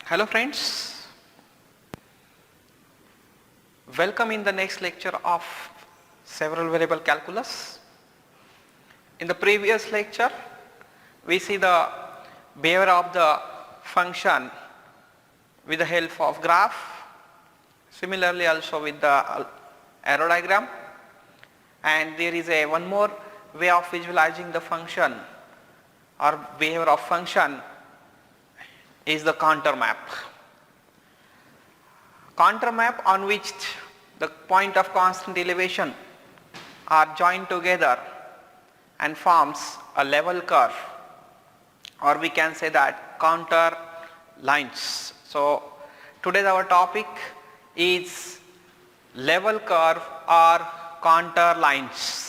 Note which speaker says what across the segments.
Speaker 1: Hello friends, welcome in the next lecture of several variable calculus. In the previous lecture we see the behavior of the function with the help of graph, similarly also with the arrow diagram, and there is one more way of visualizing the function or behavior of function is the contour map. Contour map on which the point of constant elevation are joined together and forms a level curve, or we can say that contour lines. So today our topic is level curve or contour lines.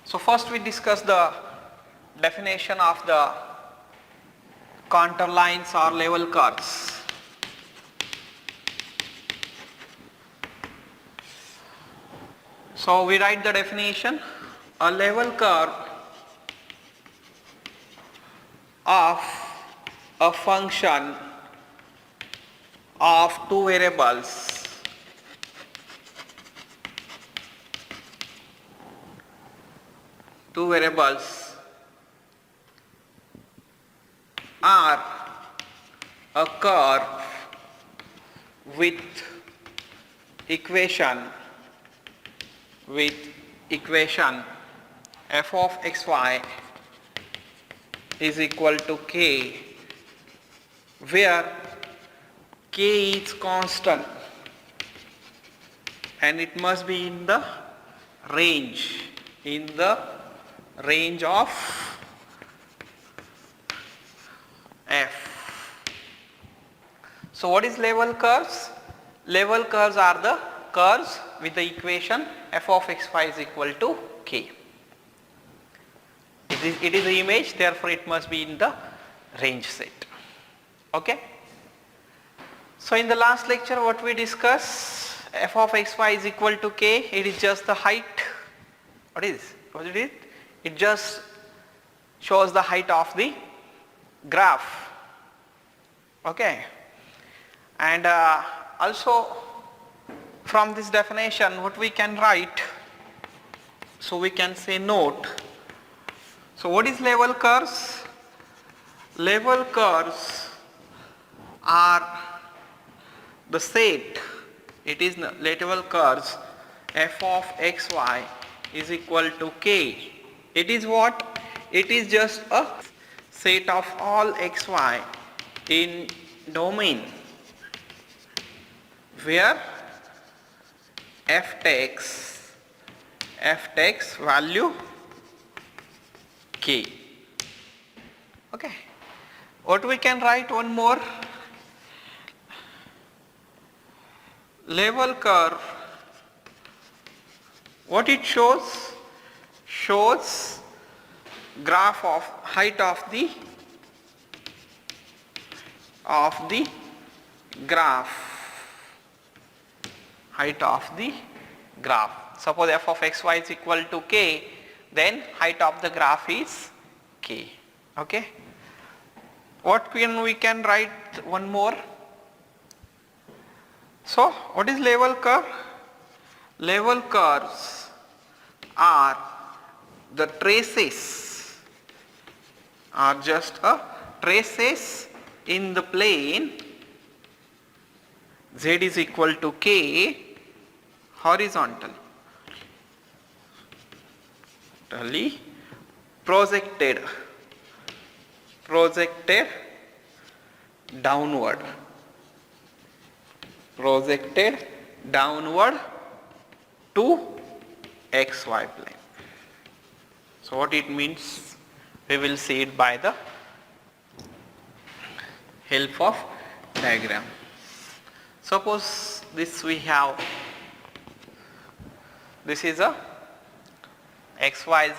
Speaker 1: So first we discuss the definition of the contour lines or level curves. So we write the definition: a level curve of a function of two variables are a curve with equation f of xy is equal to k, where k is constant and it must be in the range of f. So what is level curves? Level curves are the curves with the equation f of xy is equal to k. It is the image, therefore it must be in the range set. Okay. So in the last lecture what we discussed, f of xy is equal to k, it is just the height. What is it? It just shows the height of the graph. Okay. And also from this definition what we can write, so we can say note. So what is level curves? Level curves are the set, it is level curves f of xy is equal to k. It is what? It is just a set of all xy in domain where f takes value k. Okay. What we can write one more? Level curve, what it shows? Shows graph of height of the graph. Suppose f of xy is equal to k, then height of the graph is k. Okay. What we can write one more? So what is level curve? Level curves are the traces, are just a traces in the plane z is equal to k horizontally projected downward to xy plane. So what it means, we will see it by the help of diagram. Suppose this we have, this is a xy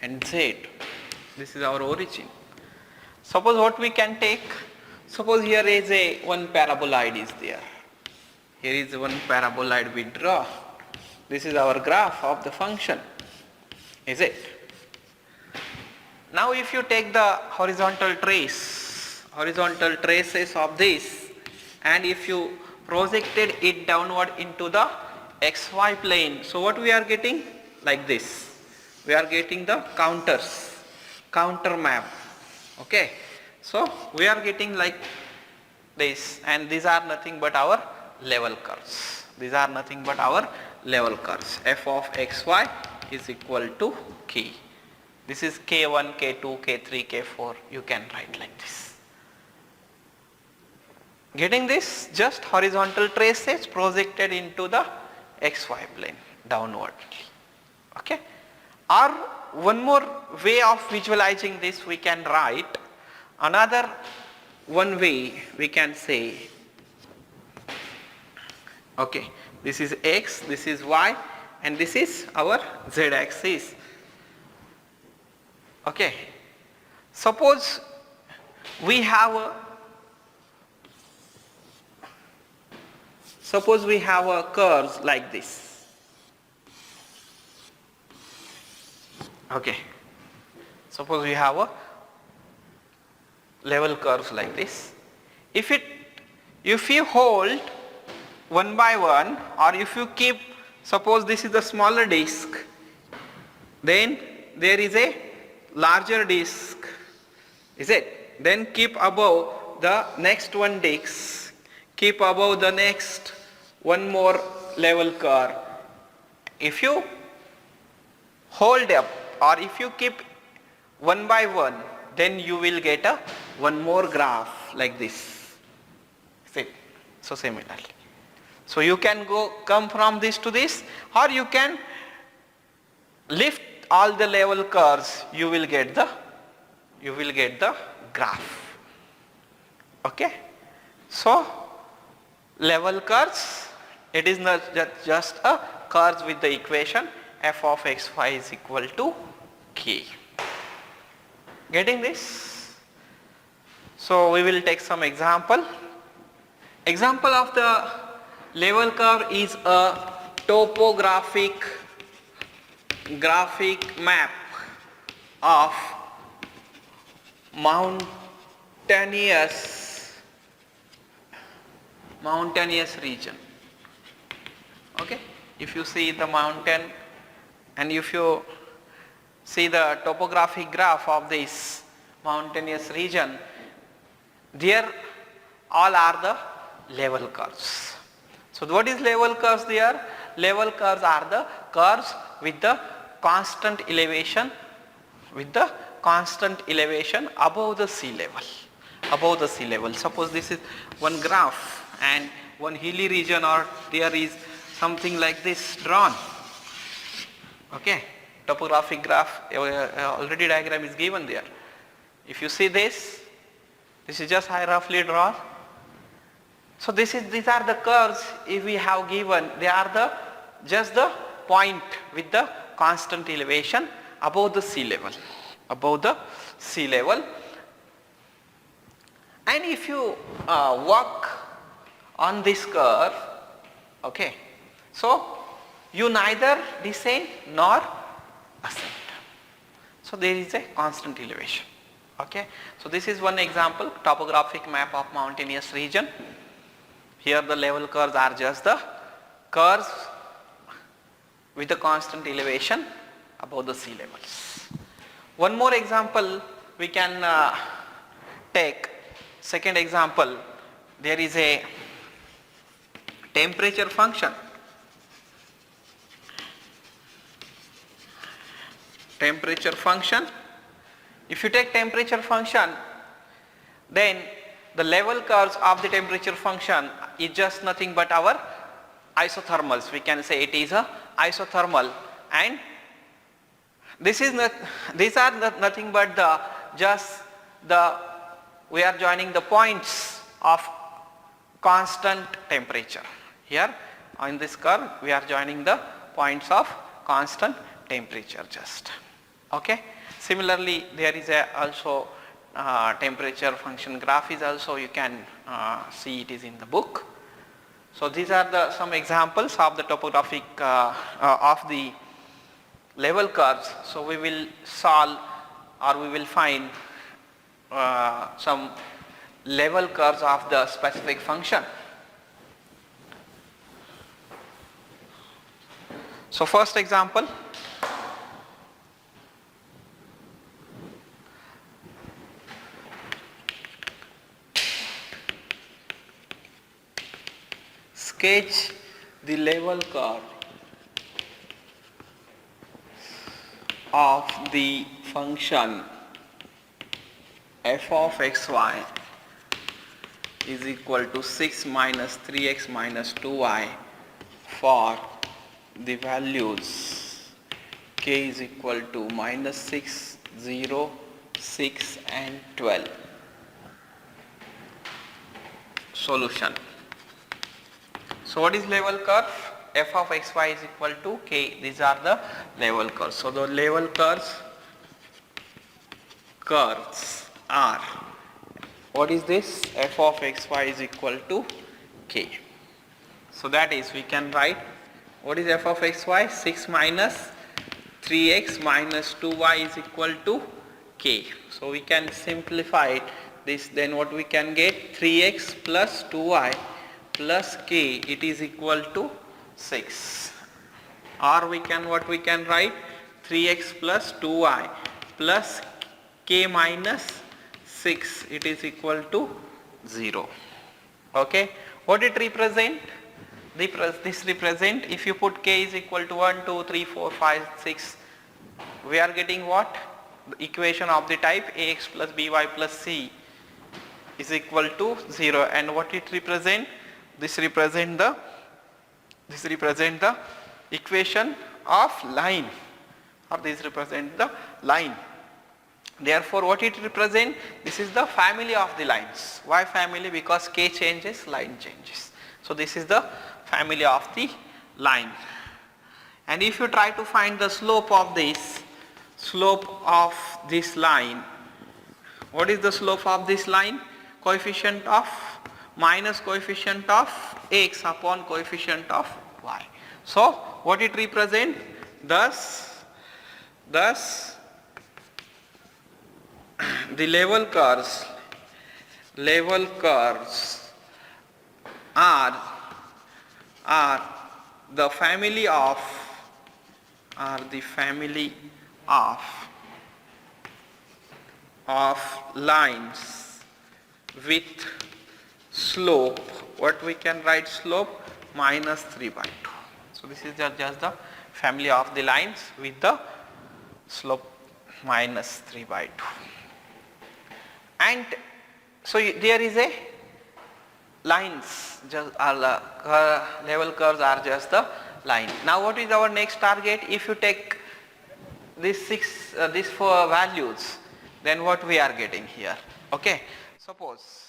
Speaker 1: and z. This is our origin. Suppose what we can take, suppose here is a one paraboloid is there. Here is one paraboloid we draw. This is our graph of the function, is it? Now if you take the horizontal traces of this, and if you projected it downward into the xy plane, so what we are getting? Like this. We are getting the counter map. Okay. So we are getting like this, and these are nothing but our level curves. These are nothing but our level curves. F of xy is equal to k. This is k1, k2, k3, k4. You can write like this. Getting this? Just horizontal traces projected into the xy plane downwardly. Okay. Or one more way of visualizing this, we can write another one way. We can say, okay, this is x, this is y, and this is our z axis. Okay. Suppose we have a curve like this. Okay. Suppose we have a level curves like this. If you hold one by one, or if you keep, suppose this is the smaller disk, then there is a larger disk, is it? Then keep above the next one disk, keep above the next one more level curve. If you hold up, or if you keep one by one, then you will get a one more graph like this. See? So similarly. So you can come from this to this, or you can lift all the level curves, you will get the graph. Okay. So level curves, it is not just a curves with the equation f of xy is equal to k. Getting this? So we will take some example. Example of the level curve is a graphic map of mountainous region. Okay. If you see the mountain, and if you see the topographic graph of this mountainous region, there all are the level curves. So what is level curves there? Level curves are the curves with the constant elevation, above the sea level. Suppose this is one graph and one hilly region, or there is something like this drawn. Okay, topographic graph, already diagram is given there. If you see this is just roughly drawn. So these are the curves if we have given, they are just the point with the constant elevation above the sea level. And if you walk on this curve, okay, so you neither descend nor ascend. So there is a constant elevation. Okay, so this is one example, topographic map of mountainous region. Here the level curves are just the curves with the constant elevation above the sea levels. One more example we can take. Second example, there is a temperature function. If you take temperature function, then the level curves of the temperature function is just nothing but our isothermals. We can say it is a isothermal, and these are nothing but we are joining the points of constant temperature. Here on this curve we are joining the points of constant temperature just. Okay. Similarly, there is also temperature function graph is also you can see it is in the book. So these are the some examples of the topographic of the level curves. So we will solve or we will find some level curves of the specific function. So first example, sketch the level curve of the function f of xy is equal to 6 minus 3x minus 2y for the values k is equal to minus 6, 0, 6 and 12. Solution. So what is level curve? F of xy is equal to k. These are the level curves. So the level curves are, what is this? F of xy is equal to k. So that is, we can write, what is f of xy? 6 minus 3x minus 2y is equal to k. So we can simplify this, then what we can get? 3x plus 2y plus k, it is equal to 6. Or we can, what we can write? 3x plus 2y plus k minus 6, it is equal to 0. Okay. What it represent? This represent, if you put k is equal to 1, 2, 3, 4, 5, 6, we are getting what? The equation of the type ax plus by plus c is equal to 0. And what it represent? This represent the equation of line, or this represent the line. Therefore what it represent? This is the family of the lines. Why family? Because k changes, line changes. So this is the family of the line. And if you try to find the slope of this line, what is the slope of this line? Coefficient of minus coefficient of x upon coefficient of y. So what it represent? Thus the level curves are the family of lines with slope, what we can write? Slope minus 3 by 2. So this is just the family of the lines with the slope minus 3 by 2. And so there is a lines, just level curves are just the line. Now what is our next target? If you take these 4 values, then what we are getting here? Okay, suppose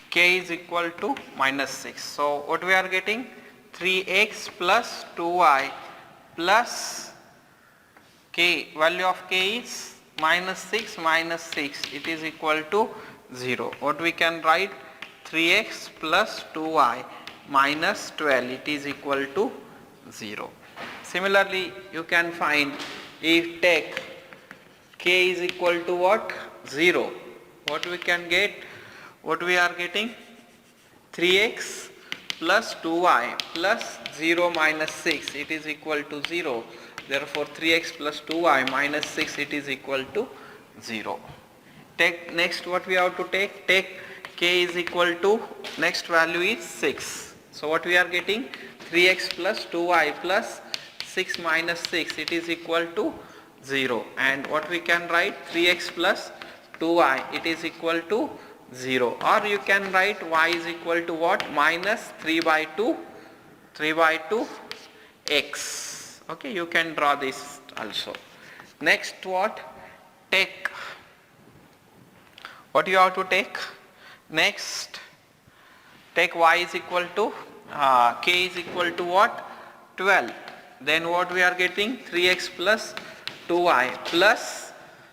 Speaker 1: k is equal to minus 6. So what we are getting? 3x plus 2y plus k, value of k is minus 6 minus 6, it is equal to 0. What we can write? 3x plus 2y minus 12, it is equal to 0. Similarly, you can find, if take k is equal to what? 0. What we can get? What we are getting? 3x plus 2y plus 0 minus 6, it is equal to 0. Therefore 3x plus 2y minus 6, it is equal to 0. Take next, what we have to take? Take k is equal to, next value is 6. So what we are getting? 3x plus 2y plus 6 minus 6, it is equal to 0. And what we can write? 3x plus 2y, it is equal to 0. Or you can write y is equal to what? Minus 3 by 2 x. Okay, you can draw this also. Next what? Take, what you have to take? Next, take y is equal to, k is equal to what? 12. then what we are getting? 3x plus 2y plus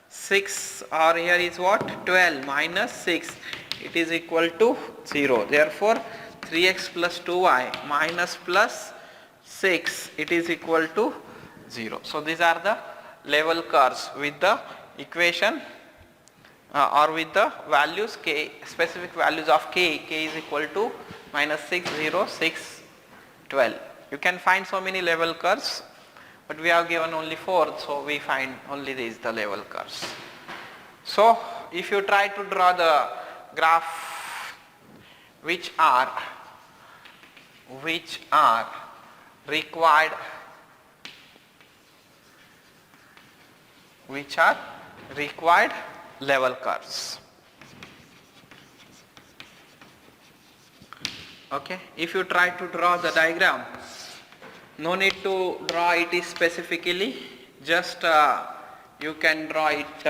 Speaker 1: 6, or here is what? 12 minus 6, it is equal to 0. Therefore 3x plus 2y minus plus 6, it is equal to 0. So these are the level curves with the equation or with the values k, specific values of k is equal to minus 6, 0, 6, 12. You can find so many level curves, but we have given only 4, so we find only these the level curves. So if you try to draw the graph which are required, level curves. Okay, if you try to draw the diagram, no need to draw it specifically, just you can draw it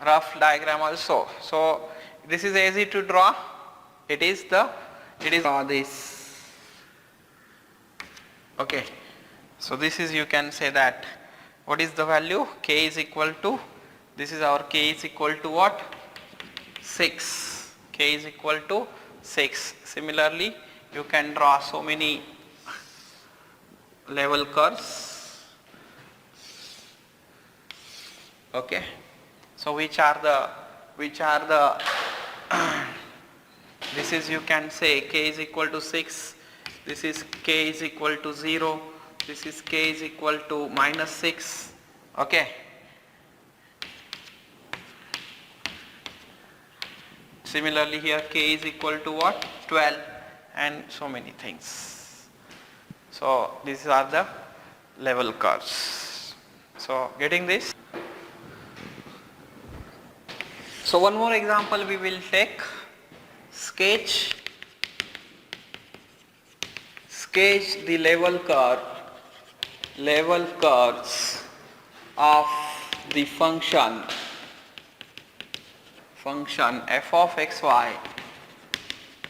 Speaker 1: rough diagram also. So this is easy to draw. It is draw this. Okay, so this is, you can say that what is the value? K is equal to, this is our k is equal to what? 6. K is equal to 6. Similarly, you can draw so many level curves. Okay, so which are the this is, you can say k is equal to 6, this is k is equal to 0, this is k is equal to minus 6. Okay, similarly here k is equal to what? 12, and so many things. So these are the level curves. So getting this? So one more example we will take. Sketch the level curves of the function f of xy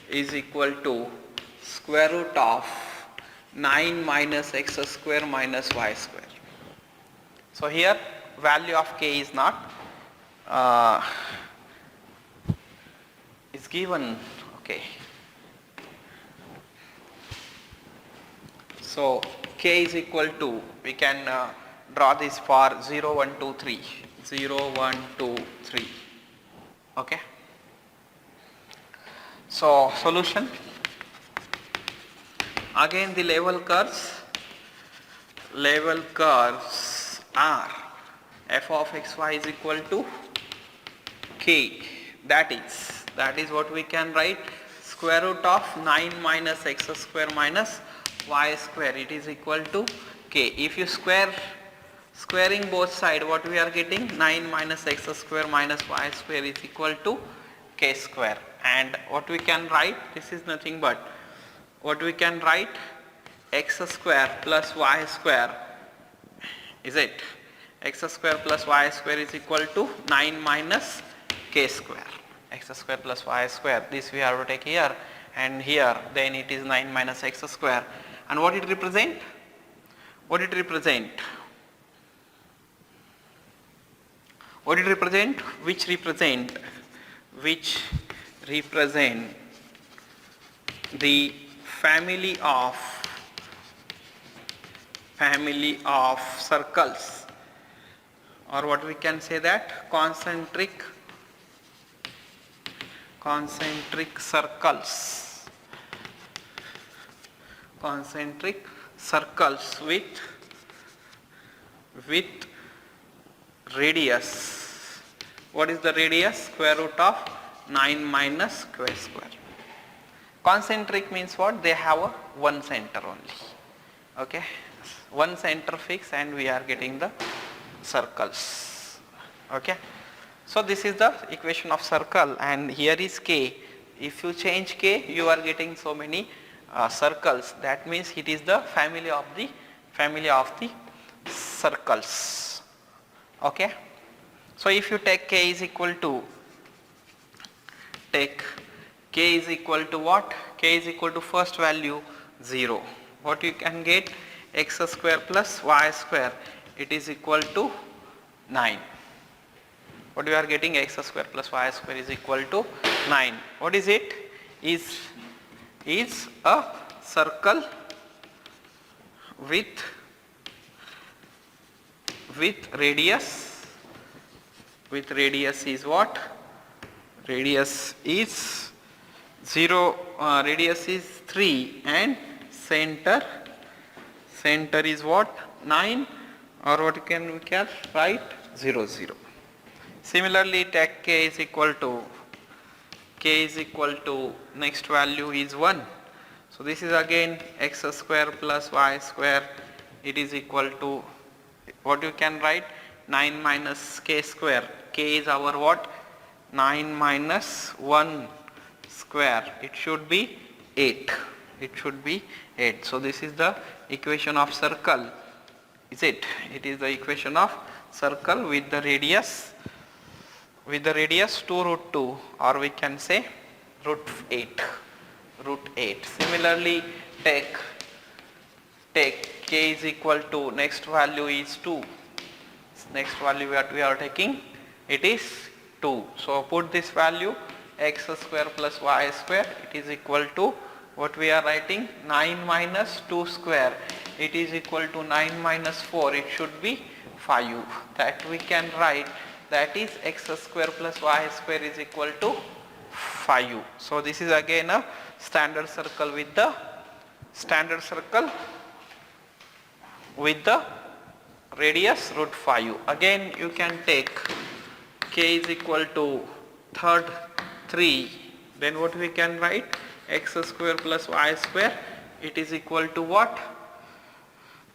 Speaker 1: is equal to square root of 9 minus x square minus y square. So here value of k is not is given. Okay, so k is equal to, we can draw this for 0, 1, 2, 3, 0, 1, 2, 3. Okay, so solution, again the level curves are f of xy is equal to k, that is what we can write, square root of 9 minus x square minus y square, it is equal to k. If you squaring both sides, what we are getting? 9 minus x square minus y square is equal to k square. And what we can write, this is nothing but, what we can write, x square plus y square, is it? X square plus y square is equal to 9 minus k square. X square plus y square, this we have to take here and here, then it is 9 minus x square. And what it represent? What it represent? Which represent the family of circles, or what we can say that, concentric circles with radius. What is the radius? Square root of 9 minus k square. Concentric means what? They have a one center only. Okay, one center fix, and we are getting the circles. Okay, so this is the equation of circle, and here is k. If you change k, you are getting so many circles. That means it is the family of the circles. Okay, so if you take k is equal to what? K is equal to first value 0. What you can get? x square plus y square, it is equal to 9. What we are getting, x square plus y square is equal to 9. What is it? Is a circle with radius. With radius is what? Radius is 0, radius is 3 and center is what? 9, or what can we write? 0, 0. Similarly, take k is equal to next value is 1. So this is again x square plus y square, it is equal to what you can write? 9 minus k square. K is our what? 9 minus 1 square. It should be 8. It should be 8. So this is the equation of circle. Is it? It is the equation of circle with the radius 2 root 2, or we can say root 8. Similarly, take k is equal to, next value is 2. Next value what we are taking, it is 2. So put this value, x square plus y square, it is equal to what we are writing, 9 minus 2 square, it is equal to 9 minus 4, it should be 5. That we can write, that is x square plus y square is equal to 5. So this is again a standard circle with the radius root 5. Again you can take k is equal to third 3, then what we can write, x square plus y square, it is equal to what?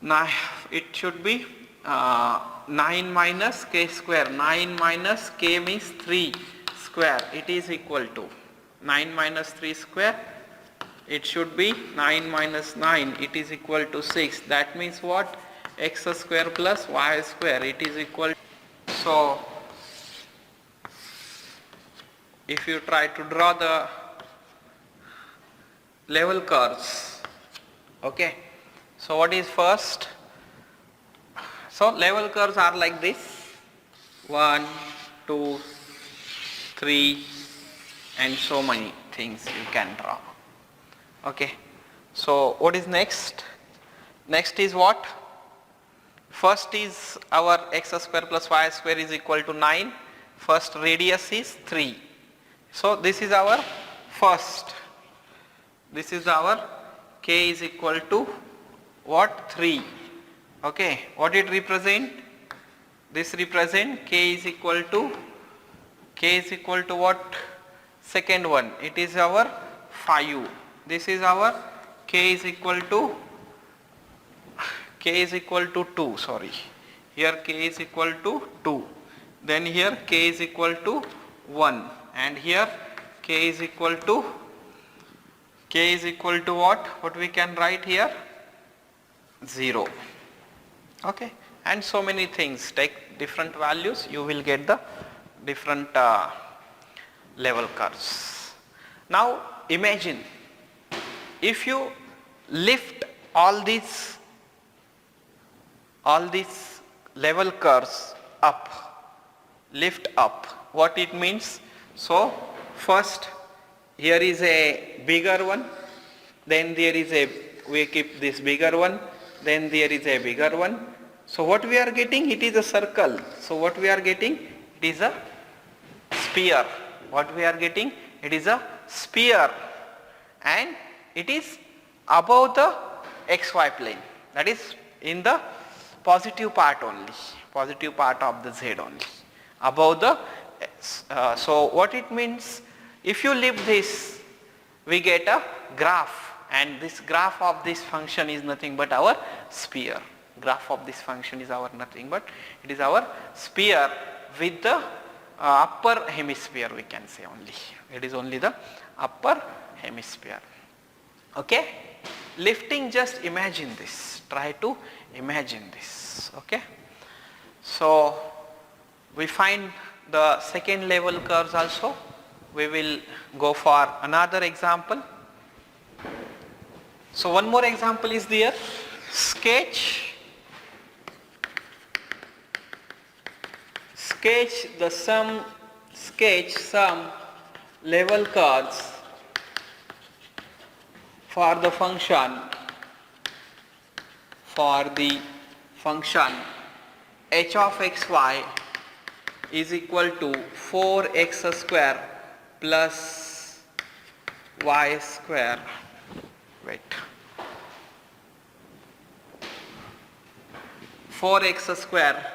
Speaker 1: Now it should be 9 minus k square. 9 minus k means 3 square, it is equal to 9 minus 3 square, it should be 9 minus 9, it is equal to 6. That means what? X square plus y square, it is equal to, so if you try to draw the level curves, okay, so what is first? So level curves are like this, 1, 2, 3 and so many things you can draw. Okay, so what is next? Next is what? First is our x square plus y square is equal to 9. First radius is 3. So this is our first. This is our k is equal to what? 3. Okay, what it represent? This represent k is equal to what? Second one, it is our 5. This is our k is equal to 2, sorry. Here k is equal to 2. Then here k is equal to 1. And here k is equal to what? What we can write here? 0. Okay. And so many things. Take different values, you will get the different level curves. Now imagine if you lift all these level curves up, lift up, what it means? So first here is a bigger one, then there is we keep this bigger one, then there is a bigger one. So what we are getting? It is a circle. So what we are getting? It is a sphere. What we are getting? It is a sphere, and it is above the xy plane, that is in the positive part only, positive part of the z only, above the so what it means, if you lift this, we get a graph, and this graph of this function is nothing but our sphere. Graph of this function is our nothing but it is our sphere with the upper hemisphere, we can say only. It is only the upper hemisphere. Okay, lifting, just imagine this, try to imagine this. Okay, so we find the second level curves also. We will go for another example. So one more example is there. sketch some level curves for the function h of xy is equal to 4x square plus y square. Wait. 4x square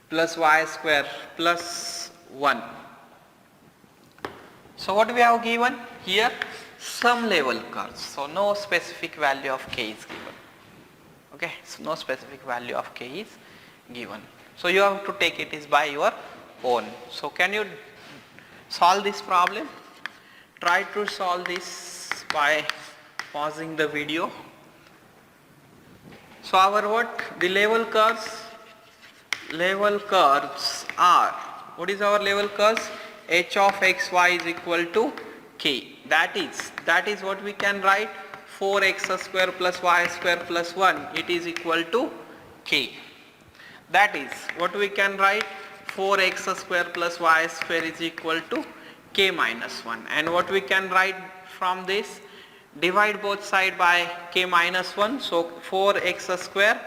Speaker 1: plus y square plus 1. So what we have given here? Some level curves. So no specific value of k is given. Okay, so no specific value of k is given. So you have to take it is by your own. So can you solve this problem? Try to solve this by pausing the video. So our what? The level curves are, what is our level curves? H of xy is equal to k. That is what we can write, 4x square plus y square plus 1, it is equal to k. That is what we can write, 4x square plus y square is equal to k minus 1. And what we can write from this? Divide both sides by k minus 1. So 4x square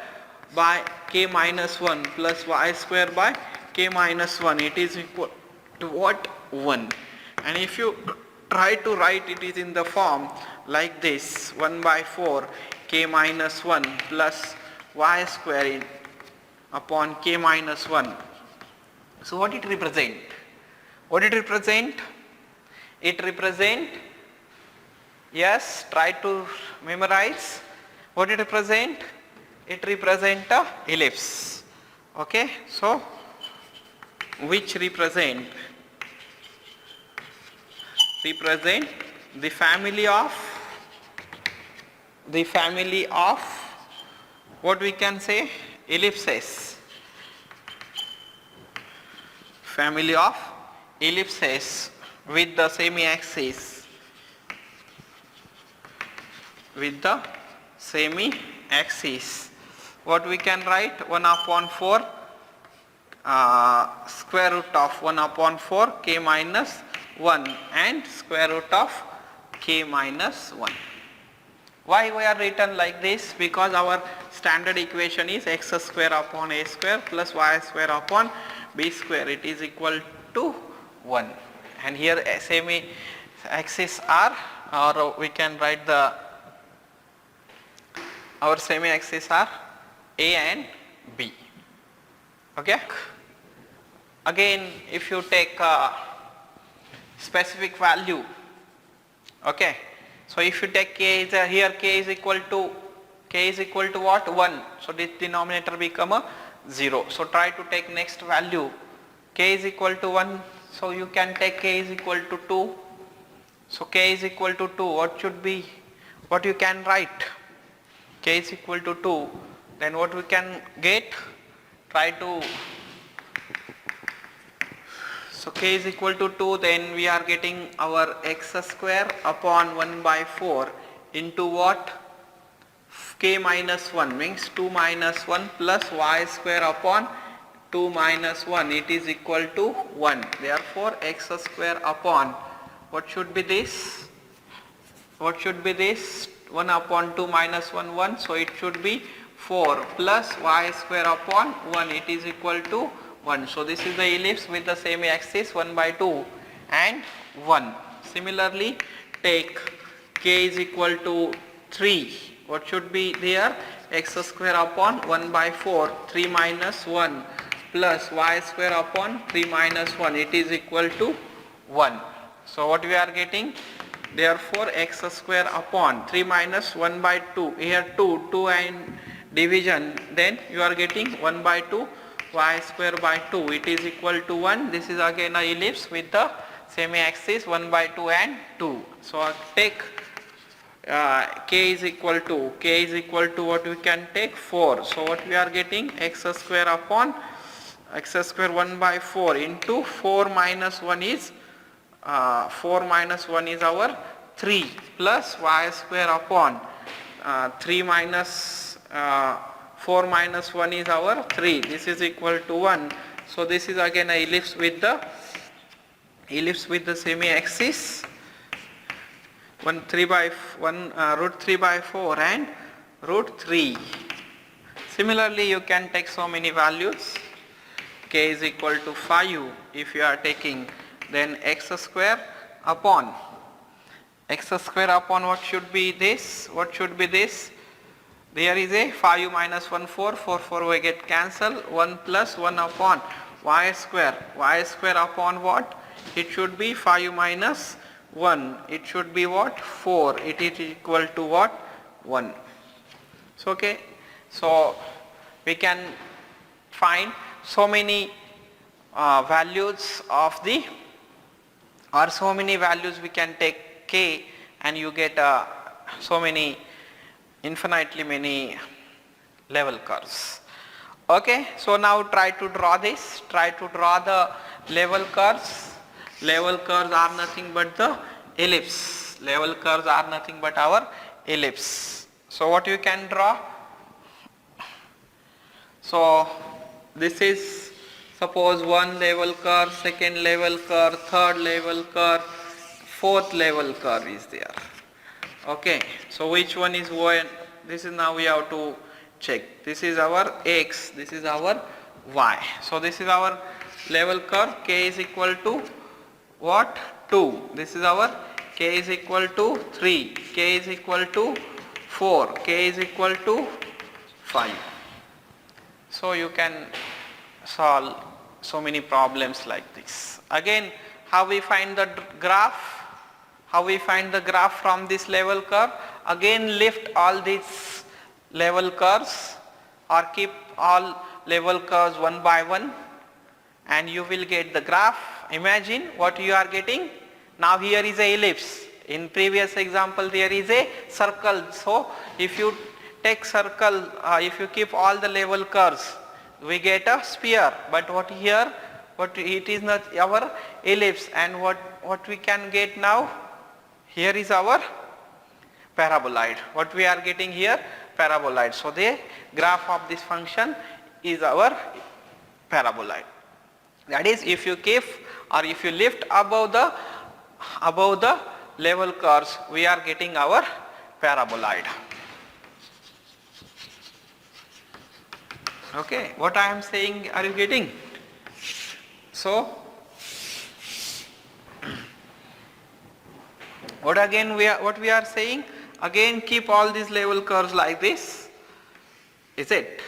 Speaker 1: by k minus 1 plus y square by k minus 1, it is equal to what? 1. And if you try to write it is in the form like this, 1 by 4 k minus 1 plus y square upon k minus 1. So what it represent? It represent, yes, try to memorize. What it represent? It represent a ellipse. Okay, so which represent the family of what we can say, ellipses. Family of ellipses with the semi-axis. What we can write? 1 upon 4 square root of 1 upon 4 k minus 1 and square root of k minus 1. Why we are written like this? Because our standard equation is x square upon a square plus y square upon b square, it is equal to 1. And here semi axis are, or we can write our semi axis are a and b. Okay. Again, if you take a specific value, okay, so if you take k is here k is equal to what? 1. So this denominator become a 0. So try to take next value, k is equal to 1. So you can take k is equal to 2. So k is equal to 2. What should be? What you can write? K is equal to 2. Then what we can get? Try to. So k is equal to 2, then we are getting our x square upon 1 by 4 into what? K minus 1 means 2 minus 1 plus y square upon 2 minus 1, it is equal to 1. Therefore x square upon, what should be this? 1 upon 2 minus 1, 1. So it should be 4 plus y square upon 1, it is equal to 1. So this is the ellipse with the same axis 1 by 2 and 1. Similarly, take k is equal to 3. What should be there? X square upon 1 by 4, 3 minus 1 plus y square upon 3 minus 1, it is equal to 1. So what we are getting? Therefore x square upon 3 minus 1 by 2, here 2 and division, then you are getting 1 by 2 y square by 2, it is equal to 1. This is again a ellipse with the semi axis 1 by 2 and 2. So take k is equal to what we can take? 4. So what we are getting? X square upon x square 1 by 4 into 4 minus 1 is our 3 plus y square upon 3 minus 4 minus 1 is our 3. This is equal to 1. So this is again a ellipse with the semi-axis. Root 3 by 4 and root 3. Similarly, you can take so many values. K is equal to 5 if you are taking, then x square upon what should be this? There is a 5 minus 1 4 will get cancelled, 1 plus 1 upon y square upon what? It should be 5 minus 1, it should be what? 4, it is equal to what? 1. So okay, so we can find so many values of the, or so many values we can take k, and you get so many, infinitely many level curves. Okay, so now try to draw this, try to draw the level curves. Level curves are nothing but the ellipse. Level curves are nothing but our ellipse. So what you can draw? So this is, suppose one level curve, second level curve, third level curve, fourth level curve is there. Okay, so which one is one? This is, now we have to check. This is our x, this is our y. So this is our level curve. K is equal to what? 2. This is our k is equal to 3, k is equal to 4, k is equal to 5. So you can solve so many problems like this. Again, how we find the graph? How we find the graph from this level curve? Again, lift all these level curves or keep all level curves one by one, and you will get the graph. Imagine what you are getting. Now here is a ellipse. In previous example there is a circle. So if you take circle, if you keep all the level curves, we get a sphere. But what here, it is not our ellipse, and what we can get now? Here is our paraboloid. What we are getting here? Paraboloid. So the graph of this function is our paraboloid. That is, if you keep or if you lift above the level curves, we are getting our paraboloid. Okay, what I am saying, are you getting? So what we are saying? Again, keep all these level curves like this, is it?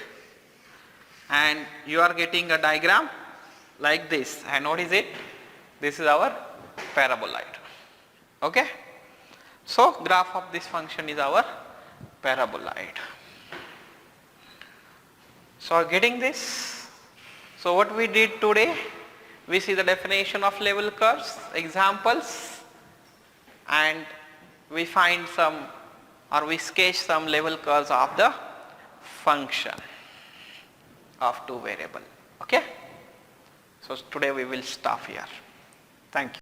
Speaker 1: And you are getting a diagram like this, and what is it? This is our paraboloid. Okay, so graph of this function is our paraboloid. So getting this? So what we did today, we see the definition of level curves, examples, and we find some, or we sketch some level curves of the function of two variable. Okay, so today we will stop here. Thank you.